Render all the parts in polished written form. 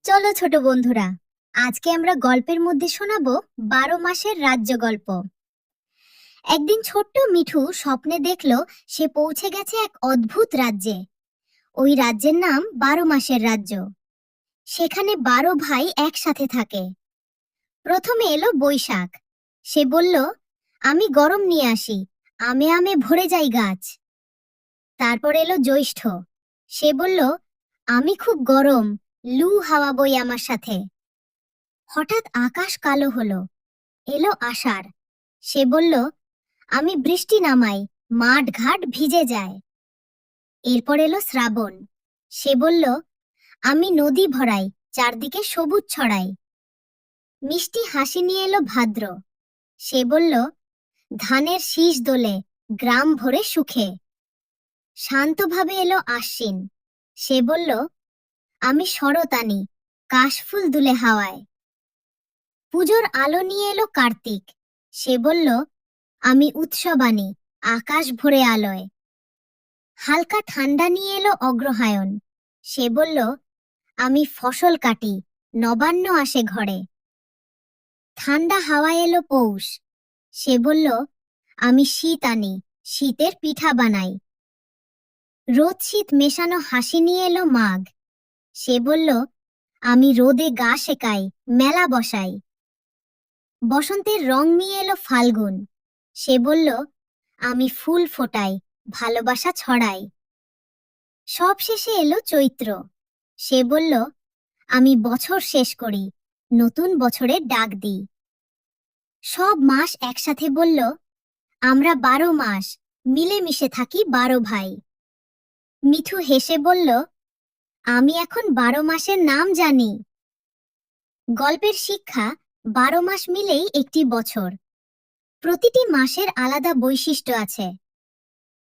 চলো ছোট বন্ধুরা, আজকে আমরা গল্পের মধ্যে শোনাবো 12 মাসের রাজ্য গল্প। একদিন ছোট্ট মিঠু স্বপ্নে দেখলো সে পৌঁছে গেছে এক অদ্ভুত রাজ্যে। ওই রাজ্যের নাম 12 মাসের রাজ্য। সেখানে 12 ভাই একসাথে থাকে। প্রথমে এলো বৈশাখ। সে বলল, আমি গরম নিয়ে আসি, আমে আমে ভরে যাই গাছ। তারপর এলো জ্যৈষ্ঠ। সে বলল, আমি খুব গরম, লু হাওয়া বই আমার সাথে। হঠাৎ আকাশ কালো হলো। এলো আষাঢ়। সে বলল, আমি বৃষ্টি নামাই, মাঠ ঘাট ভিজে যায়। এরপর এলো শ্রাবণ। সে বলল, আমি নদী ভরাই, চারদিকে সবুজ ছড়াই। মিষ্টি হাসি নিয়ে এলো ভাদ্র। সে বলল, ধানের শীষ দোলে, গ্রাম ভরে সুখে। শান্তভাবে এলো আশ্বিন। সে বলল, আমি শরৎ আনি, কাশফুল দুলে হাওয়ায়। পুজোর আলো নিয়ে এলো কার্তিক। সে বলল, আমি উৎসব আনি, আকাশ ভরে আলোয়। হালকা ঠান্ডা নিয়ে এলো অগ্রহায়ণ। সে বলল, আমি ফসল কাটি, নবান্ন আসে ঘরে। ঠান্ডা হাওয়া এলো পৌষ। সে বলল, আমি শীত আনি, শীতের পিঠা বানাই। রোদ শীত মেশানো হাসি নিয়ে এলো মাঘ। সে বলল, আমি রোদে গা সেকাই, মেলা বসাই। বসন্তের রং নিয়ে এলো ফাল্গুন। সে বলল, আমি ফুল ফোটাই, ভালোবাসা ছড়াই। সব শেষে এলো চৈত্র। সে বলল, আমি বছর শেষ করি, নতুন বছরের ডাক দিই। সব মাস একসাথে বলল, আমরা 12 মাস, মিলেমিশে থাকি 12 ভাই। মিঠু হেসে বলল, আমি এখন 12 মাসের নাম জানি। গল্পের শিক্ষা, 12 মাস মিলেই একটি বছর। প্রতিটি মাসের আলাদা বৈশিষ্ট্য আছে।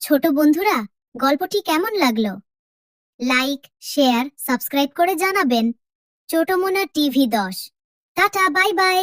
ছোট বন্ধুরা, গল্পটি কেমন লাগলো? লাইক, শেয়ার, সাবস্ক্রাইব করে জানাবেন। ছোট Mona TV 10। Tata, bye bye.